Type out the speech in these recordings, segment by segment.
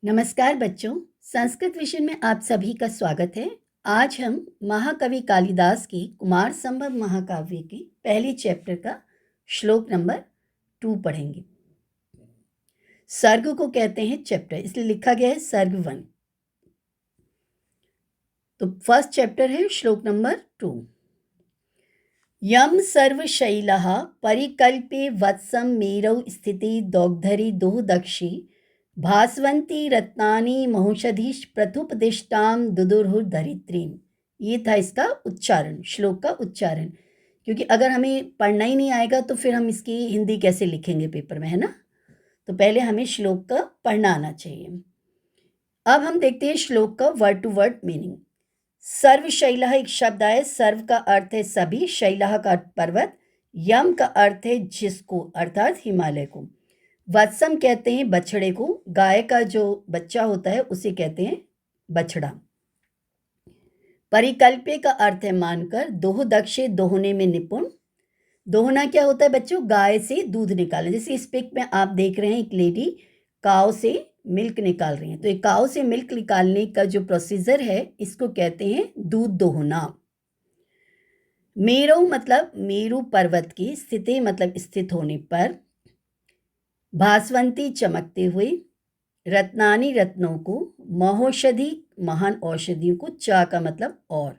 नमस्कार बच्चों, संस्कृत विषय में आप सभी का स्वागत है। आज हम महाकवि कालिदास की कुमार संभव महाकाव्य की पहली चैप्टर का श्लोक नंबर 2 पढ़ेंगे। सर्ग को कहते हैं चैप्टर, इसलिए लिखा गया है सर्ग 1। तो फर्स्ट चैप्टर है श्लोक नंबर 2। यम सर्वशैलः परिकल्पे वत्सं मेरौ स्थिति दौग्धरी दोहदक्षी भास्वंती रत्नानी महौषधीश प्रथुपदिष्टाम दुदुर्हुर्धरित्रीम। ये था इसका उच्चारण, श्लोक का उच्चारण। क्योंकि अगर हमें पढ़ना ही नहीं आएगा तो फिर हम इसकी हिंदी कैसे लिखेंगे पेपर में, है ना। तो पहले हमें श्लोक का पढ़ना आना चाहिए। अब हम देखते हैं श्लोक का वर्ड टू वर्ड मीनिंग। सर्वशैलः एक शब्द आए। सर्व का अर्थ है सभी, शैलः का पर्वत, यम का अर्थ है जिसको, अर्थात हिमालय को। वत्सम कहते हैं बछड़े को, गाय का जो बच्चा होता है उसे कहते हैं बछड़ा। परिकल्पे का अर्थ है मानकर, दोह दक्षे दोहने में निपुण। दोहना क्या होता है बच्चों? गाय से दूध निकालना। जैसे इस पिक में आप देख रहे हैं एक लेडी काऊ से मिल्क निकाल रही है, तो एक काऊ से मिल्क निकालने का जो प्रोसीजर है इसको कहते हैं दूध दोहना। मेरु मतलब मेरु पर्वत की, स्थिति मतलब स्थित होने पर, भास्वंती चमकते हुए, रत्नानी रत्नों को, महौषधि महान औषधियों को, चा का मतलब और।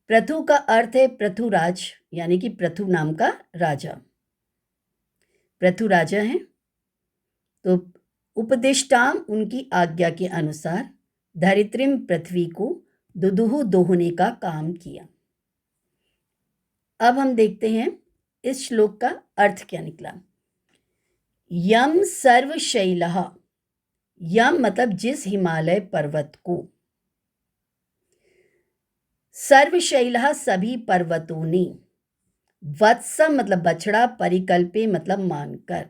प्रथु का अर्थ है पृथुराज, यानी कि पृथु नाम का राजा, पृथु राजा है। तो उपदिष्टाम उनकी आज्ञा के अनुसार, धरित्रीम पृथ्वी को, दुदुहु दोहने का काम किया। अब हम देखते हैं इस श्लोक का अर्थ क्या निकला। यम सर्वशैलः, यम मतलब जिस हिमालय पर्वत को, सर्वशैलः सभी पर्वतों ने, वत्सम मतलब बछड़ा, परिकल्पे मतलब मानकर,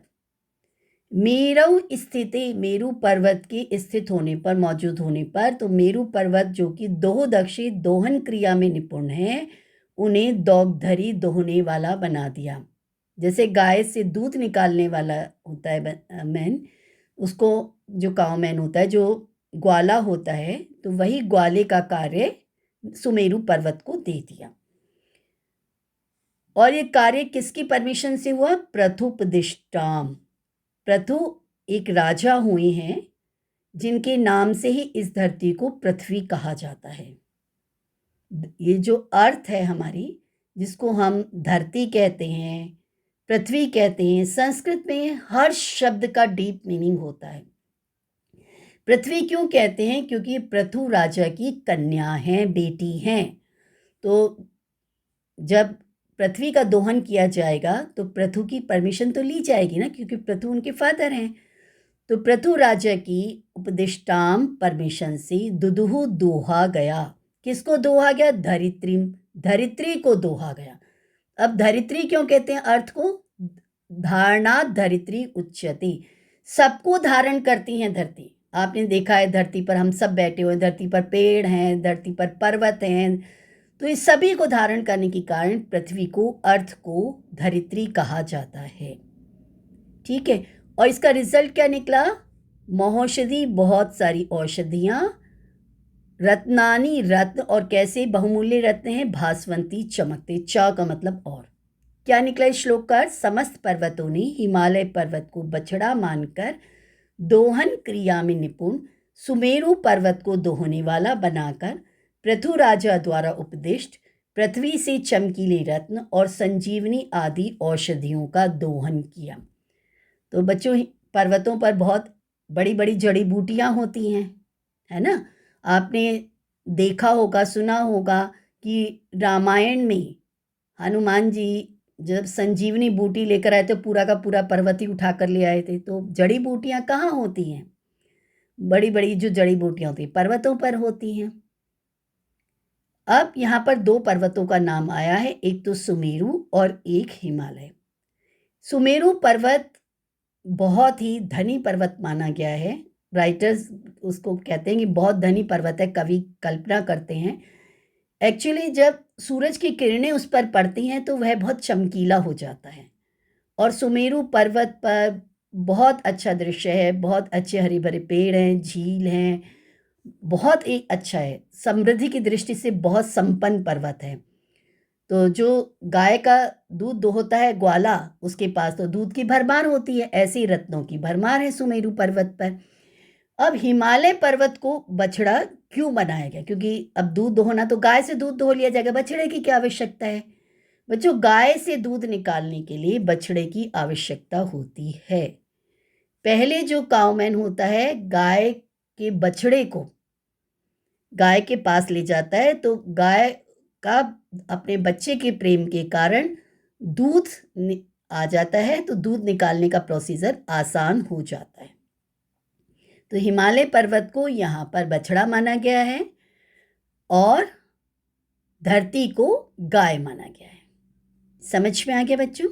मेरु स्थिति मेरु पर्वत के स्थित होने पर, मौजूद होने पर। तो मेरु पर्वत जो कि दोहदक्षी दोहन क्रिया में निपुण है, उन्हें दौग्धरी दोहने वाला बना दिया। जैसे गाय से दूध निकालने वाला होता है मैन, उसको जो काऊ मैन होता है, जो ग्वाला होता है, तो वही ग्वाले का कार्य सुमेरु पर्वत को दे दिया। और ये कार्य किसकी परमिशन से हुआ? प्रथुपदिष्टाम। प्रथु एक राजा हुए हैं जिनके नाम से ही इस धरती को पृथ्वी कहा जाता है। ये जो अर्थ है हमारी, जिसको हम धरती कहते हैं, पृथ्वी कहते हैं, संस्कृत में हर शब्द का डीप मीनिंग होता है। पृथ्वी क्यों कहते हैं? क्योंकि पृथु राजा की कन्या है, बेटी हैं। तो जब पृथ्वी का दोहन किया जाएगा तो पृथु की परमिशन तो ली जाएगी ना, क्योंकि पृथु उनके फादर हैं। तो पृथु राजा की उपदिष्टाम परमिशन से दुदुहु दोहा गया। किसको दोहा गया? धरित्रीम, धरित्री को दोहा गया। अब धरित्री क्यों कहते हैं? अर्थ को धारणा धरित्री उच्यते, सबको धारण करती हैं धरती। आपने देखा है धरती पर हम सब बैठे हुए, धरती पर पेड़ हैं, धरती पर पर्वत हैं, तो इस सभी को धारण करने के कारण पृथ्वी को, अर्थ को धरित्री कहा जाता है। ठीक है। और इसका रिजल्ट क्या निकला? महौषधि बहुत सारी औषधियां, रत्नानी रत्न, और कैसे बहुमूल्य रत्न हैं, भास्वंती चमकते, चा का मतलब और। क्या निकला इस श्लोक का? समस्त पर्वतों ने हिमालय पर्वत को बछड़ा मानकर दोहन क्रिया में निपुण, सुमेरु पर्वत को दोहने वाला बनाकर पृथु राजा द्वारा उपदिष्ट पृथ्वी से चमकीले रत्न और संजीवनी आदि औषधियों का दोहन किया। तो बच्चों, पर्वतों पर बहुत बड़ी बड़ी जड़ी बूटियां होती हैं, है ना। आपने देखा होगा, सुना होगा कि रामायण में हनुमान जी जब संजीवनी बूटी लेकर आए थे, पूरा का पूरा पर्वत ही उठा कर ले आए थे। तो जड़ी बूटियां कहाँ होती हैं? बड़ी बड़ी जो जड़ी बूटियां होती हैं पर्वतों पर होती हैं। अब यहाँ पर दो पर्वतों का नाम आया है, एक तो सुमेरु और एक हिमालय। सुमेरु पर्वत बहुत ही धनी पर्वत माना गया है। राइटर्स उसको कहते हैं कि बहुत धनी पर्वत है, कवि कल्पना करते हैं। एक्चुअली जब सूरज की किरणें उस पर पड़ती हैं तो वह बहुत चमकीला हो जाता है। और सुमेरु पर्वत पर बहुत अच्छा दृश्य है, बहुत अच्छे हरे भरे पेड़ हैं, झील हैं, बहुत ही अच्छा है। समृद्धि की दृष्टि से बहुत संपन्न पर्वत है। तो जो गाय का दूध होता है ग्वाला, उसके पास तो दूध की भरमार होती है, ऐसे ही रत्नों की भरमार है सुमेरु पर्वत पर। अब हिमालय पर्वत को बछड़ा क्यों बनाया गया? क्योंकि अब दूध दोहना तो गाय से दूध दो लिया जाएगा, बछड़े की क्या आवश्यकता है? बच्चों, गाय से दूध निकालने के लिए बछड़े की आवश्यकता होती है। पहले जो काउमैन होता है, गाय के बछड़े को गाय के पास ले जाता है, तो गाय का अपने बच्चे के प्रेम के कारण दूध आ जाता है, तो दूध निकालने का प्रोसीजर आसान हो जाता है। तो हिमालय पर्वत को यहाँ पर बछड़ा माना गया है और धरती को गाय माना गया है। समझ में आ गया बच्चों?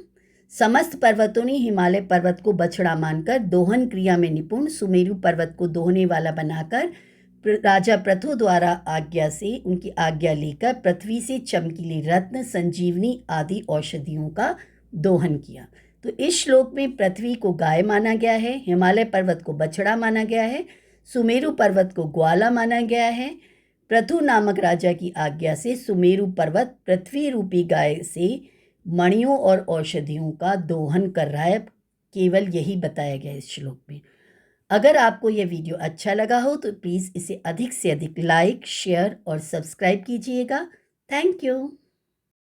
समस्त पर्वतों ने हिमालय पर्वत को बछड़ा मानकर दोहन क्रिया में निपुण सुमेरु पर्वत को दोहने वाला बनाकर राजा प्रथु द्वारा आज्ञा से उनकी आज्ञा लेकर पृथ्वी से चमकीले रत्न, संजीवनी आदि औषधियों का दोहन किया। तो इस श्लोक में पृथ्वी को गाय माना गया है, हिमालय पर्वत को बछड़ा माना गया है, सुमेरु पर्वत को ग्वाला माना गया है। प्रथु नामक राजा की आज्ञा से सुमेरु पर्वत पृथ्वी रूपी गाय से मणियों और औषधियों का दोहन कर रहा है। केवल यही बताया गया इस श्लोक में। अगर आपको यह वीडियो अच्छा लगा हो तो प्लीज़ इसे अधिक से अधिक लाइक, शेयर और सब्सक्राइब कीजिएगा। Thank you.